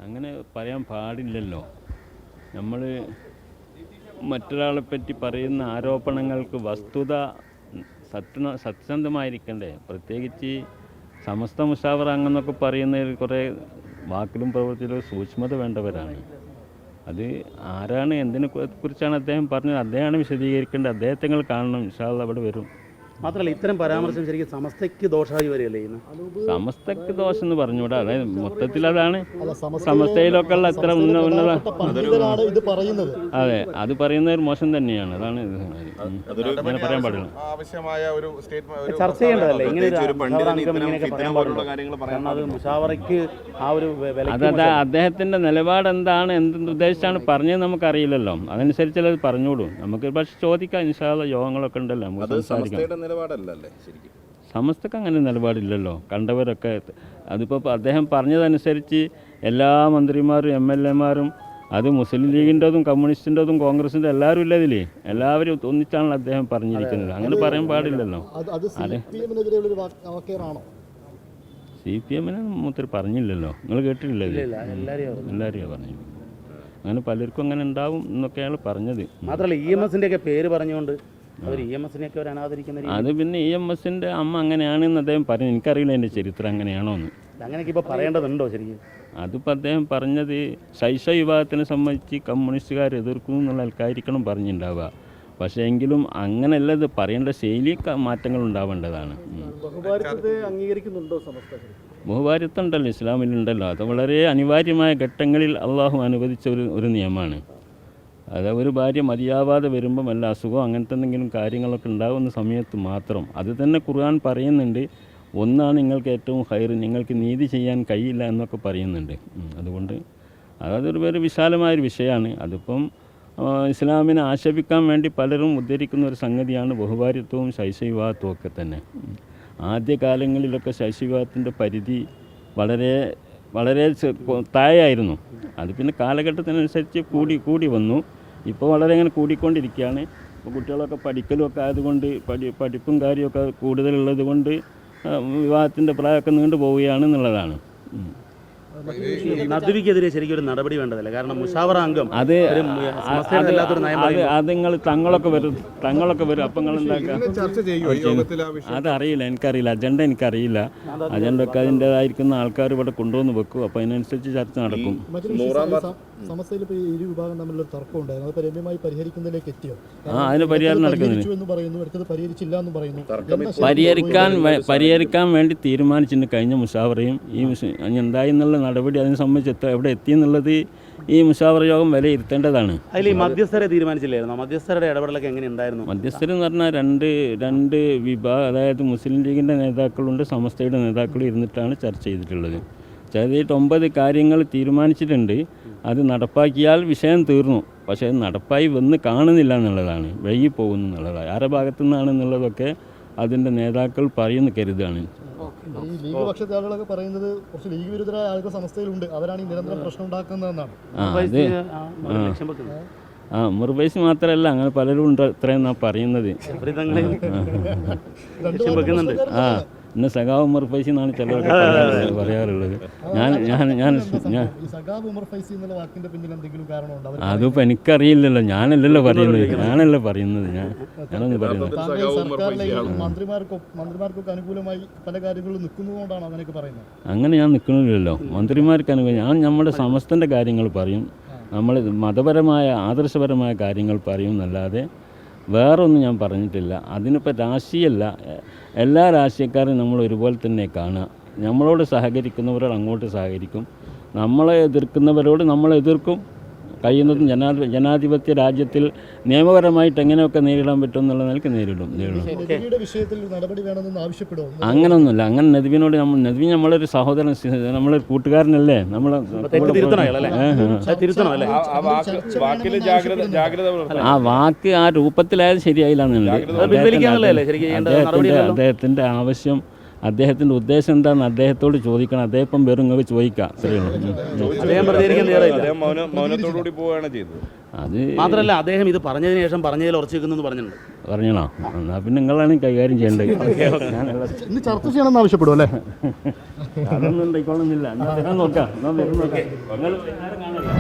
അങ്ങനെ പറയാൻ പാടില്ലല്ലോ. നമ്മൾ മറ്റൊരാളെപ്പറ്റി പറയുന്ന ആരോപണങ്ങൾക്ക് വസ്തുത സത്യസന്ധമായിരിക്കണ്ടേ. പ്രത്യേകിച്ച് സമസ്ത മുഷാവറ അങ്ങനെയൊക്കെ പറയുന്നതിൽ കുറേ വാക്കിലും പ്രവൃത്തിയിലും സൂക്ഷ്മത വേണ്ടവരാണ്. അത് ആരാണ്, എന്തിനെ കുറിച്ചാണ് അദ്ദേഹം പറഞ്ഞത്, അദ്ദേഹമാണ് വിശദീകരിക്കേണ്ടത്. അദ്ദേഹത്തെ നിങ്ങൾ കാണണം. ഇൻഷാ അല്ലാഹ് അവിടെ വരും. മാത്രമല്ല ഇത്തരം പരാമർശം ശരിക്കും സമസ്തയ്ക്ക് ദോഷമായി വരികയല്ലേ ചെയ്യുന്നത്? സമസ്തക്ക് ദോഷം എന്ന് പറഞ്ഞുകൂടാ. അതായത് മൊത്തത്തിൽ അതാണ് സമസ്തയിലൊക്കെ ഉള്ള അത്ര ഉന്നത അതെ, അത് പറയുന്ന ഒരു മോശം തന്നെയാണ്. അതാണ് അങ്ങനെ പറയാൻ പാടില്ല. ചർച്ച ചെയ്യേണ്ടതല്ലേ ഇങ്ങനെ അതാ അദ്ദേഹത്തിന്റെ നിലപാട് എന്താണ്, എന്ത് ഉദ്ദേശിച്ചാണ് പറഞ്ഞത് നമുക്കറിയില്ലല്ലോ. അതനുസരിച്ചല്ലേ അത് പറഞ്ഞോളൂ. നമുക്ക് പക്ഷെ ചോദിക്കാം. ഇൻഷാ അല്ലാഹ് യോഗങ്ങളൊക്കെ ഉണ്ടല്ലോ, നമുക്ക് സംസാരിക്കാം. സമസ്തക്ക് അങ്ങനെ നിലപാടില്ലല്ലോ. കണ്ടവരൊക്കെ അതിപ്പോൾ അദ്ദേഹം പറഞ്ഞതനുസരിച്ച് എല്ലാ മന്ത്രിമാരും MLA-മാരും അത് മുസ്ലിം ലീഗിൻ്റെതും കമ്മ്യൂണിസ്റ്റിൻ്റെതും കോൺഗ്രസിൻ്റെ എല്ലാവരും ഇല്ല ഇതിൽ. എല്ലാവരും ഒന്നിച്ചാണല്ലോ അദ്ദേഹം പറഞ്ഞിരിക്കുന്നത്. അങ്ങനെ പറയാൻ പാടില്ലല്ലോ. CPM-നെ മൂപ്പര് പറഞ്ഞില്ലല്ലോ. നിങ്ങൾ കേട്ടിട്ടില്ലേ? എല്ലാവരെയും പറഞ്ഞു. അങ്ങനെ പലർക്കും അങ്ങനെ ഉണ്ടാവും എന്നൊക്കെയാണ് പറഞ്ഞത്. മാത്രമല്ല EMS-ൻ്റെ ഒക്കെ പേര് പറഞ്ഞുകൊണ്ട് അവർ EMS-നെയൊക്കെ അവർ അനാദരിക്കുന്ന അത് പിന്നെ EMS-ൻ്റെ അമ്മ അങ്ങനെയാണെന്ന് അദ്ദേഹം പറഞ്ഞു. എനിക്കറിയില്ല എൻ്റെ ചരിത്രം അങ്ങനെയാണോ എന്ന്. അങ്ങനെയൊക്കെ ഇപ്പോൾ പറയേണ്ടതുണ്ടോ ശരിക്കും? അതിപ്പോൾ അദ്ദേഹം പറഞ്ഞത് ശൈശവ വിഭാഗത്തിനെ സംബന്ധിച്ച് കമ്മ്യൂണിസ്റ്റുകാർ എതിർക്കുന്നു എന്നുള്ള ആൾക്കായിരിക്കണം പറഞ്ഞിട്ടുണ്ടാവുക. പക്ഷേ എങ്കിലും അങ്ങനെയല്ല, ഇത് പറയേണ്ട ശൈലി മാറ്റങ്ങൾ ഉണ്ടാവേണ്ടതാണ്. ബഹുഭാര്യത്വം ഉണ്ടല്ലോ, ഇസ്ലാമിലുണ്ടല്ലോ. അത് വളരെ അനിവാര്യമായ ഘട്ടങ്ങളിൽ അള്ളാഹു അനുവദിച്ച ഒരു നിയമമാണ്. അത് ഒരു ഭാര്യ മതിയാവാതെ വരുമ്പം വല്ല അസുഖം അങ്ങനത്തെ എന്തെങ്കിലും കാര്യങ്ങളൊക്കെ ഉണ്ടാകുന്ന സമയത്ത് മാത്രം. അത് തന്നെ ഖുർആൻ പറയുന്നുണ്ട്. ഒന്നാണ് നിങ്ങൾക്ക് ഏറ്റവും ഹൈർ, നിങ്ങൾക്ക് നീതി ചെയ്യാൻ കഴിയില്ല എന്നൊക്കെ പറയുന്നുണ്ട്. അതുകൊണ്ട് അതൊരു വിശാലമായൊരു വിഷയമാണ്. അതിപ്പം ഇസ്ലാമിനെ ആക്ഷേപിക്കാൻ വേണ്ടി പലരും ഉദ്ധരിക്കുന്ന ഒരു സംഗതിയാണ് ബഹുഭാര്യത്വവും ശൈശവിവാഹത്വവും ഒക്കെ തന്നെ. ആദ്യകാലങ്ങളിലൊക്കെ ശൈശവിവാഹത്തിൻ്റെ പരിധി വളരെ വളരെ താഴെയായിരുന്നു. അത് പിന്നെ കാലഘട്ടത്തിനനുസരിച്ച് കൂടി വന്നു. ഇപ്പോൾ വളരെ അങ്ങനെ കൂടിക്കൊണ്ടിരിക്കുകയാണ്. ഇപ്പോൾ കുട്ടികളൊക്കെ പഠിക്കലുമൊക്കെ ആയതുകൊണ്ട് പഠിപ്പും കാര്യമൊക്കെ കൂടുതലുള്ളത് കൊണ്ട് വിവാഹത്തിൻ്റെ പ്രായമൊക്കെ നീണ്ടു പോവുകയാണ് എന്നുള്ളതാണ്. നദ്വിക്കെതിരെ ശരിക്കും ഒരു നടപടി വേണ്ടതല്ല. കാരണം മുഷാവറ അംഗം അത് നിങ്ങൾ തങ്ങളൊക്കെ വരും അപ്പം നിങ്ങൾ എന്താക്കുക? അതറിയില്ല, എനിക്കറിയില്ല. അജണ്ട എനിക്കറിയില്ല. അജണ്ട ഒക്കെ അതിൻ്റെതായിരിക്കുന്ന ആൾക്കാർ ഇവിടെ കൊണ്ടുവന്ന് വെക്കും. അപ്പോൾ അതിനനുസരിച്ച് ചർച്ച നടക്കും. സമസ്തയിൽ ഇപ്പോൾ ഇരു വിഭാഗം തമ്മിലൊരു തർക്കം ഉണ്ടായിരുന്നു. അത് രമ്യമായി പരിഹരിക്കുന്നതിലേക്ക് എത്തിയോ? അതിന് പരിഹാരം നടക്കുന്നില്ല. പരിഹരിക്കാൻ വേണ്ടി തീരുമാനിച്ചിട്ടുണ്ട് കഴിഞ്ഞ മുഷാവറയും. ഈ എന്തായി എന്നുള്ള നടപടി അതിനെ സംബന്ധിച്ച് എവിടെ എത്തിയെന്നുള്ളത് ഈ മുഷാവറ യോഗം വിലയിരുത്തേണ്ടതാണ്. അതിൽ ഈ മധ്യസ്ഥരെ തീരുമാനിച്ചില്ലായിരുന്നു? മധ്യസ്ഥരുടെ ഇടപെടലൊക്കെ എങ്ങനെ ഉണ്ടായിരുന്നു? മധ്യസ്ഥർ എന്ന് പറഞ്ഞാൽ രണ്ട് വിഭാഗം, അതായത് മുസ്ലിം ലീഗിൻ്റെ നേതാക്കളുണ്ട്, സമസ്തയുടെ നേതാക്കളും ഇരുന്നിട്ടാണ് ചർച്ച ചെയ്തിട്ടുള്ളത്. ചെയ്തിട്ട് 9 കാര്യങ്ങൾ തീരുമാനിച്ചിട്ടുണ്ട്. അത് നടപ്പാക്കിയാൽ വിഷയം തീർന്നു. പക്ഷേ അത് നടപ്പായി വന്ന് കാണുന്നില്ല എന്നുള്ളതാണ്, വൈകി പോകുന്നു എന്നുള്ളതാണ്. ആരുടെ ഭാഗത്തു നിന്നാണെന്നുള്ളതൊക്കെ അതിൻ്റെ നേതാക്കൾ പറയുന്നു കരുതാണ്. ഈ ലീഗ് പക്ഷത്തെ ആളുകളൊക്കെ പറയുന്നത് കുറച്ച് ലീഗ് വിരുദ്ധരായ ആളുകൾ സമസ്തയിലുണ്ട്, അവരാണ് ഈ നിരന്തരം പ്രശ്നം ഉണ്ടാക്കുന്നതെന്നാണ്. മുർബൈസ് മാത്രമല്ല, അങ്ങനെ പലരും ഉണ്ട് ഇത്രയെന്നാണ് പറയുന്നത്. ഇന്ന് സഖാവ് ഉമർ ഫൈസി എന്നാണ് ചിലരൊക്കെ പറയാറുള്ളത്. അതിപ്പോൾ എനിക്കറിയില്ലല്ലോ. ഞാനല്ലല്ലോ പറയുന്നത്. ഞാനൊന്നും പറയുന്നത്. അങ്ങനെ ഞാൻ നിൽക്കുന്നില്ലല്ലോ. മന്ത്രിമാർക്ക് അനുകൂലം ഞാൻ നമ്മുടെ സമസ്തൻ്റെ കാര്യങ്ങൾ പറയും. നമ്മൾ മതപരമായ ആദർശപരമായ കാര്യങ്ങൾ പറയും എന്നല്ലാതെ വേറൊന്നും ഞാൻ പറഞ്ഞിട്ടില്ല. അതിനിപ്പോൾ രാഷ്ട്രീയമല്ല, എല്ലാ രാഷ്ട്രീയക്കാരും നമ്മൾ ഒരുപോലെ തന്നെ കാണുക. നമ്മളോട് സഹകരിക്കുന്നവരോട് അങ്ങോട്ട് സഹകരിക്കും, നമ്മളെ എതിർക്കുന്നവരോട് നമ്മൾ എതിർക്കും. കഴിയുന്നതും ജനാധിപത്യ രാജ്യത്തിൽ നിയമപരമായിട്ട് എങ്ങനെയൊക്കെ നേരിടാൻ പറ്റും എന്നുള്ള നിലയ്ക്ക് നേരിടും. അങ്ങനൊന്നുമില്ല. അങ്ങനെ നദ്വിനോട് നദ്വി നമ്മളൊരു സഹോദരൻ, നമ്മളൊരു കൂട്ടുകാരനല്ലേ. ആ വാക്ക് ആ രൂപത്തിലായത് ശരിയായില്ല. അദ്ദേഹത്തിൻ്റെ ആവശ്യം അദ്ദേഹത്തിൻ്റെ ഉദ്ദേശം എന്താണെന്ന് അദ്ദേഹത്തോട് ചോദിക്കണം. അദ്ദേഹം ഇപ്പം വെറും നിങ്ങൾക്ക് ചോദിക്കാം. അത്രയേ ഉള്ളൂ. അദ്ദേഹം പ്രതികരിക്കാൻ തയ്യാറായില്ല. അദ്ദേഹം മൗനത്തോടുകൂടി പോവുകയാണ് ചെയ്തത്. അത് മാത്രമല്ല അദ്ദേഹം ഇത് പറഞ്ഞതിന് ശേഷം പറഞ്ഞതിൽ ഉറച്ചു നിൽക്കുന്നു പറഞ്ഞിട്ടുണ്ട്. പറഞ്ഞോ? എന്നാൽ പിന്നെ നിങ്ങളാണ് കൈകാര്യം ചെയ്യേണ്ടത്. ഇന്ന് ചർച്ച ചെയ്യണമെന്ന് ആവശ്യപ്പെടും അല്ലേ? അതൊന്നും ഉണ്ടായിക്കോളുന്നില്ല. എന്നാൽ നോക്കാം. നിങ്ങൾ വൈകുന്നേരം കാണല്ലോ.